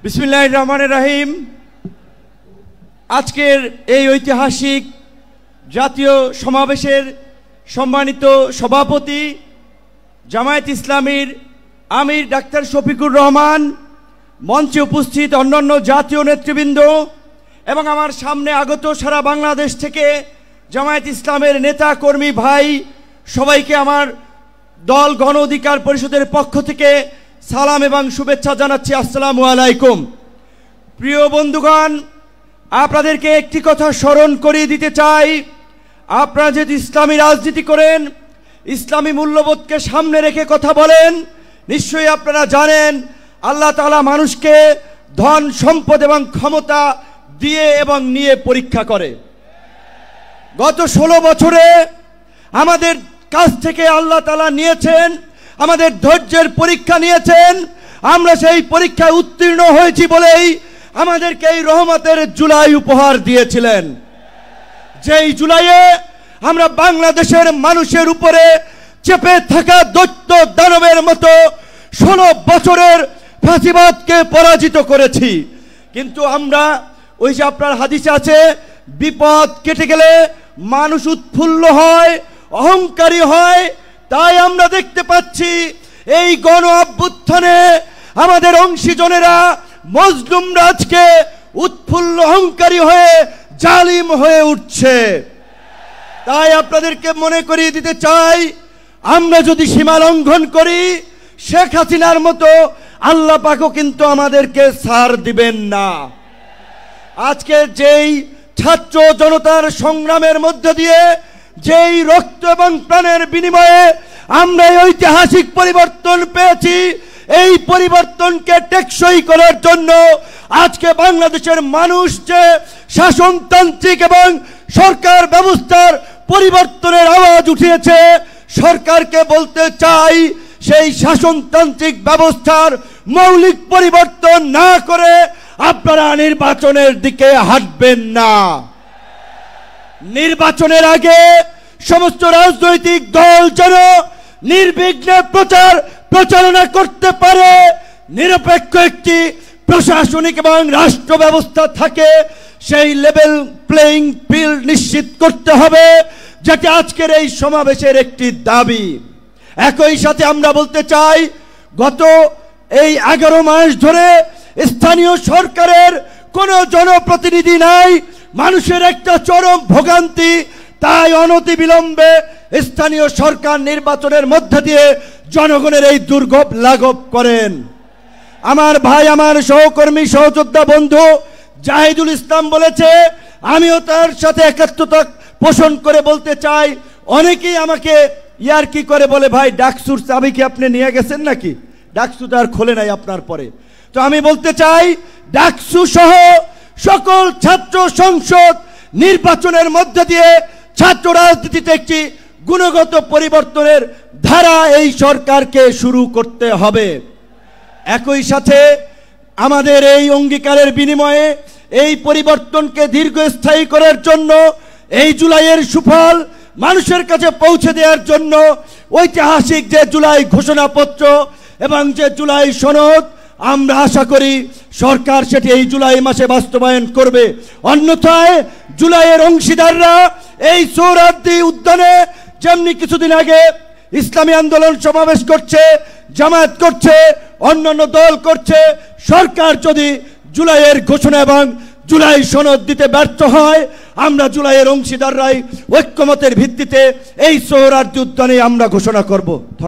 বিসমিল্লাহির রহমানির রহিম। আজকের এই ঐতিহাসিক জাতীয় সমাবেশের সম্মানিত সভাপতি জামায়াত ইসলামীর আমির ডাক্তার শফিকুর রহমান, মঞ্চে উপস্থিত অন্যান্য জাতীয় নেতৃবৃন্দ এবং আমার সামনে আগত সারা বাংলাদেশ থেকে জামায়াত ইসলামের নেতা কর্মী ভাই সবাইকে আমার দল গণ অধিকার পরিষদের পক্ষ থেকে সালাম এবং শুভেচ্ছা জানাচ্ছি। আসসালামু আলাইকুম। প্রিয় বন্ধুগণ, আপনাদেরকে একটি কথা স্মরণ করিয়ে দিতে চাই। আপনারা যদি ইসলামী রাজনীতি করেন, ইসলামী মূল্যবোধকে সামনে রেখে কথা বলেন, নিশ্চয়ই আপনারা জানেন আল্লাহ তাআলা মানুষকে ধন সম্পদ এবং ক্ষমতা দিয়ে এবং নিয়ে পরীক্ষা করে। গত 16 বছরে আমাদের কাছ থেকে আল্লাহ তাআলা নিয়েছেন, আমাদের ধৈর্যের পরীক্ষা নিয়েছেন। আমরা সেই পরীক্ষায় উত্তীর্ণ হয়েছি বলেই আমাদেরকে এই রহমতের জুলাই উপহার দিয়েছিলেন। যেই জুলাইয়ে আমরা বাংলাদেশের মানুষের উপরে চেপে থাকা দৈত্য দানবের মতো 16 বছরের ফাঁসিবাদকে পরাজিত করেছি। কিন্তু আমরা ওই যে আপনার হাদিসে আছে, বিপদ কেটে গেলে মানুষ উৎফুল্ল হয়, অহংকারী হয়। তাই আমরা দেখতে পাচ্ছি এই গণ অভ্যুত্থানে আমাদের অংশীজনেরা, মজলুমরা আজকে উৎফুল্ল অহংকারী হয়ে জালিম হয়ে উঠছে। তাই আপনাদেরকে মনে করিয়ে দিতে চাই, আমরা যদি সীমা লঙ্ঘন করি, শেখ হাসিনার মতো আল্লাহ পাকও কিন্তু আমাদেরকে ছাড় দিবেন না। আজকে যেই ছাত্র জনতার সংগ্রামের মধ্য দিয়ে, যেই রক্ত এবং প্রাণের বিনিময়ে আমরা এই ঐতিহাসিক পরিবর্তন পেয়েছি, এই পরিবর্তনকে টেকসই করার জন্য আজকে বাংলাদেশের মানুষ যে শাসনতান্ত্রিক এবং সরকার ব্যবস্থার পরিবর্তনের আওয়াজ উঠিয়েছে, সরকারকে বলতে চাই সেই শাসনতান্ত্রিক ব্যবস্থার মৌলিক পরিবর্তন না করে আপনারা নির্বাচনের দিকে হাঁটবেন না। নির্বাচনের আগে সমস্ত রাজনৈতিক দল যেন নির্বিঘ্নে প্রচারণা করতে পারে, নিরপেক্ষ একটি প্রশাসনিক এবং রাষ্ট্র ব্যবস্থা থাকে, সেই লেভেল প্লেইং ফিল্ড নিশ্চিত করতে হবে, যেটা আজকের এই সমাবেশের একটি দাবি। একই সাথে আমরা বলতে চাই, গত এই 11 মাস ধরে স্থানীয় সরকারের কোনো জনপ্রতিনিধি নাই, মানুষের একটা চরম ভোগান্তি। তাই অনতিবিলম্বে স্থানীয় সরকার নির্বাচনের মধ্য দিয়ে জনগণের এই দুর্ভোগ লাঘব করেন। আমার ভাই, আমার সহকর্মী, সহযোদ্ধা বন্ধু জাহিদুল ইসলাম বলেছে, আমিও তার সাথে একাত্মতা পোষণ করে বলতে চাই। অনেকেই আমাকে ইয়ার্কি করে বলে, ভাই ডাকসুর চাবি কি আপনি নিয়ে গেছেন নাকি? ডাকসু তো আর খোলে নাই আপনার পরে। তো আমি বলতে চাই, ডাকসু সহ সকল ছাত্র সংসদ নির্বাচনের মধ্য দিয়ে ছাত্র রাজনীতিতে একটি গুণগত পরিবর্তনের ধারা এই সরকারকে শুরু করতে হবে। একই সাথে আমাদের এই অঙ্গীকারের বিনিময়ে এই পরিবর্তনকে দীর্ঘস্থায়ী করার জন্য, এই জুলাইয়ের সুফল মানুষের কাছে পৌঁছে দেওয়ার জন্য ঐতিহাসিক যে জুলাই ঘোষণাপত্র এবং যে জুলাই সনদ, আমরা আশা করি সরকার সেটি এই জুলাই মাসে বাস্তবায়ন করবে। অন্যথায় জুলাইয়ের অংশীদাররা এই সোহরাওয়ার্দী উদ্যানে যেমনি কিছুদিন আগে ইসলামী আন্দোলন সমাবেশ করছে, জামায়াত করছে, অন্যান্য দল করছে, সরকার যদি জুলাইয়ের ঘোষণা এবং জুলাই সনদ দিতে ব্যর্থ হয়, আমরা জুলাইয়ের অংশীদাররাই ঐক্যমতের ভিত্তিতে এই সোহরাওয়ার্দী উদ্যানে আমরা ঘোষণা করব।